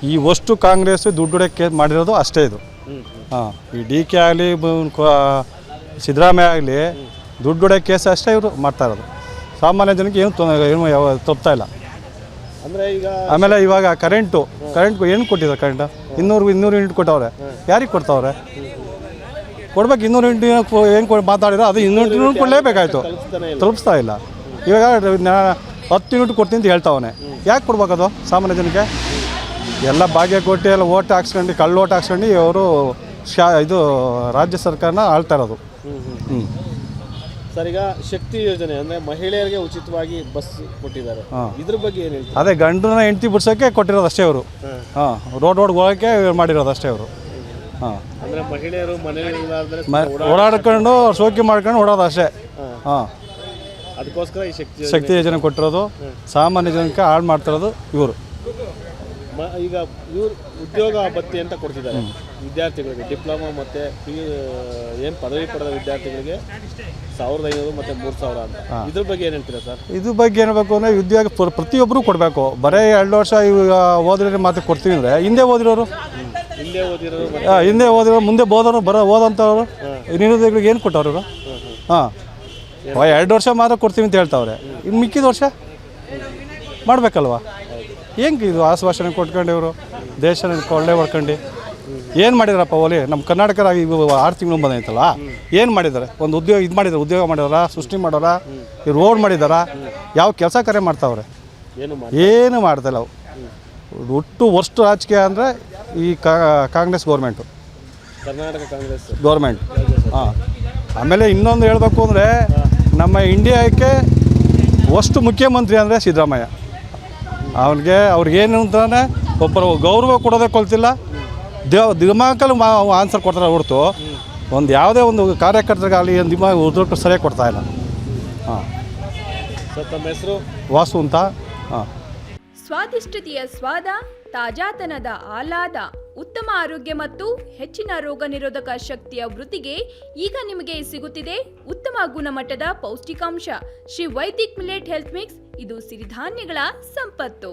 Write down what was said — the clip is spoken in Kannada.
ಈ ಅಷ್ಟು ಕಾಂಗ್ರೆಸ್ ದುಡ್ಡು ಹೊಡೆಯೋಕ್ಕೆ ಮಾಡಿರೋದು ಅಷ್ಟೇ ಇದು. ಹಾಂ, ಈ ಡಿ ಕೆ ಆಗಲಿ ಸಿದ್ದರಾಮಯ್ಯ ಆಗಲಿ ದುಡ್ಡು ಹೊಡೆಯೋ ಕೇಸ್ ಅಷ್ಟೇ ಇವರು ಮಾಡ್ತಾ ಇರೋದು. ಸಾಮಾನ್ಯ ಜನಕ್ಕೆ ಏನು ತಪ್ತಾ ಇಲ್ಲ. ಅಂದರೆ ಈಗ ಆಮೇಲೆ ಇವಾಗ ಕರೆಂಟ್ ಏನು ಕೊಟ್ಟಿದ್ದಾರೆ? ಕರೆಂಟ್ 200 ಯೂನಿಟ್ ಕೊಟ್ಟವ್ರೆ. ಯಾರಿಗೆ ಕೊಡ್ತಾವ್ರೆ? ಕೊಡ್ಬೇಕು. 200 ಯೂನಿಟ್ ಏನು ಮಾತಾಡಿರೋ ಅದು 200 ಯೂನಿಟ್ ಕೊಡಲೇಬೇಕಾಯ್ತು, ತಲುಪಿಸ್ತಾ ಇಲ್ಲ. ಇವಾಗ 10 ಯೂನಿಟ್ ಕೊಡ್ತೀನಿ ಅಂತ ಹೇಳ್ತಾವನೆ. ಯಾಕೆ ಕೊಡ್ಬೇಕದು ಸಾಮಾನ್ಯ ಜನಕ್ಕೆ? ಎಲ್ಲ ಭಾಗ್ಯ ಕೊಟ್ಟು ಎಲ್ಲ ಓಟ್ ಹಾಕ್ಸ್ಕೊಂಡು ಕಳ್ಳು ಓಟ್ ಹಾಕ್ಸ್ಕೊಂಡು ಅವರು ಇದು ರಾಜ್ಯ ಸರ್ಕಾರನ ಆಳ್ತಾ ಇರೋದು. ಸರ್, ಈಗ ಶಕ್ತಿ ಯೋಜನೆ ಅಂದರೆ ಮಹಿಳೆಯರಿಗೆ ಉಚಿತವಾಗಿ ಬಸ್ ಕೊಟ್ಟಿದ್ದಾರೆ, ಇದ್ರ ಬಗ್ಗೆ ಏನು ಹೇಳ್ತೀವಿ? ಅದೇ ಗಂಡನ ಹೆಂಡತಿ ಬಿಡ್ಸೋಕ್ಕೆ ಕೊಟ್ಟಿರೋದು ಅಷ್ಟೇ ಅವರು. ಹಾಂ, ರೋಡ್ ಹೋಗೋಕ್ಕೆ ಮಾಡಿರೋದು ಅಷ್ಟೇ ಅವರು. ಹಾಂ, ಅಂದರೆ ಮಹಿಳೆಯರು ಮನೆಯಲ್ಲಿ ಓಡಾಡ್ಕೊಂಡು ಶೋಕಿ ಮಾಡ್ಕೊಂಡು ಓಡೋದು ಅಷ್ಟೇ. ಹಾಂ, ಅದಕ್ಕೋಸ್ಕರ ಈ ಶಕ್ತಿ ಯೋಜನೆ ಕೊಟ್ಟಿರೋದು. ಸಾಮಾನ್ಯ ಜನಕ್ಕೆ ಹಾಳು ಮಾಡ್ತಿರೋದು ಇವರು. ಈಗ ಇವರು ಉದ್ಯೋಗ ಭತ್ಯೆ ಅಂತ ಕೊಡ್ತಿದ್ದಾರೆ ವಿದ್ಯಾರ್ಥಿಗಳಿಗೆ, ಡಿಪ್ಲೊಮಾ ಮತ್ತು ಏನು ಪದವಿ ಪಡೆದ ವಿದ್ಯಾರ್ಥಿಗಳಿಗೆ 1500 ಮತ್ತು 3000 ಅಂತ. ಇದ್ರ ಬಗ್ಗೆ ಏನು ಹೇಳ್ತೀರಾ ಸರ್? ಇದ್ರ ಬಗ್ಗೆ ಏನಬೇಕು ಅಂದರೆ ಉದ್ಯೋಗ ಪ್ರತಿಯೊಬ್ಬರು ಕೊಡಬೇಕು. ಬರೀ 2 ವರ್ಷ ಇವಾಗ ಓದಿದ್ರೆ ಮಾತ್ರ ಕೊಡ್ತೀವಿ ಅಂದರೆ ಹಿಂದೆ ಓದಿರೋರು ಮುಂದೆ ಓದೋರು ಓದಂಥವ್ರು ನಿರುದ್ಯೋಗಿಗಳಿಗೆ ಏನು ಕೊಟ್ಟವ್ರು ಇವರು? ಹಾಂ, 2 ವರ್ಷ ಮಾತ್ರ ಕೊಡ್ತೀವಿ ಅಂತ ಹೇಳ್ತಾವ್ರೆ. ಇನ್ನು ಮಿಕ್ಕಿದ ವರ್ಷ ಮಾಡಬೇಕಲ್ವ? ಹೆಂಗೆ ಇದು ಆಶ್ವಾಸನೆ ಕೊಟ್ಕೊಂಡು ಇವರು ದೇಶನ ಕೊಳ್ಳೆ ಹೊಡ್ಕೊಂಡು ಏನು ಮಾಡಿದಾರಪ್ಪ? ಓಲಿ ನಮ್ಮ ಕರ್ನಾಟಕ 6 ತಿಂಗಳು ಬಂದೈತಲ್ಲ, ಏನು ಮಾಡಿದ್ದಾರೆ? ಒಂದು ಉದ್ಯೋಗ ಮಾಡಿದ್ದಾರೆ, ಉದ್ಯೋಗ ಮಾಡಿದಾರ, ಸೃಷ್ಟಿ ಮಾಡೋರ, ಈ ರೋಡ್ ಮಾಡಿದಾರ, ಯಾವ ಕೆಲಸ ಕಾರ್ಯ ಮಾಡ್ತಾವ್ರೆ? ಏನು ಮಾಡ್ತಾಯಿಲ್ಲ ಅವು. ಒಟ್ಟು ವರ್ಸ್ಟ್ ರಾಜಕೀಯ ಅಂದರೆ ಈ ಕಾಂಗ್ರೆಸ್ ಗೌರ್ಮೆಂಟು, ಕರ್ನಾಟಕ ಕಾಂಗ್ರೆಸ್ ಗೌರ್ಮೆಂಟ್. ಹಾಂ, ಆಮೇಲೆ ಇನ್ನೊಂದು ಹೇಳಬೇಕು ಅಂದರೆ ನಮ್ಮ ಇಂಡಿಯಾಕ್ಕೆ ಅಷ್ಟು ಮುಖ್ಯಮಂತ್ರಿ ಅಂದರೆ ಸಿದ್ದರಾಮಯ್ಯ. ಅವ್ರಿಗೇನು ಅಂತಾನೆ ಒಬ್ಬರು ಗೌರವ ಕೊಡೋದೇ ಕೊಲ್ತಿಲ್ಲ. ದಿಮಾಕಲ್ಲಿ ಆನ್ಸರ್ ಕೊಡ್ತಾರೆ ಹೊರತು ಒಂದು ಯಾವುದೇ ಒಂದು ಕಾರ್ಯಕರ್ತರಿಗಾಗಲಿ ದಿಮಾಗ ಉದ್ಯೋಗ ಸರಿಯಾಗಿ ಕೊಡ್ತಾ ಇಲ್ಲ. ಹಾಂ, ತಮ್ಮ ಹೆಸರು? ವಾಸು ಅಂತ. ಹಾಂ, ಸ್ವಾದಿಷ್ಟತೆಯ ಸ್ವಾದ, ತಾಜಾತನದ ಆಹ್ಲಾದ, ಉತ್ತಮ ಆರೋಗ್ಯ ಮತ್ತು ಹೆಚ್ಚಿನ ರೋಗ ನಿರೋಧಕ ಶಕ್ತಿಯ ವೃದ್ಧಿಗೆ ಈಗ ನಿಮಗೆ ಸಿಗುತ್ತಿದೆ ಉತ್ತಮ ಗುಣಮಟ್ಟದ ಪೌಷ್ಟಿಕಾಂಶ Shri Vaidik millet health mix. ಇದು ಸಿರಿಧಾನ್ಯಗಳ ಸಂಪತ್ತು.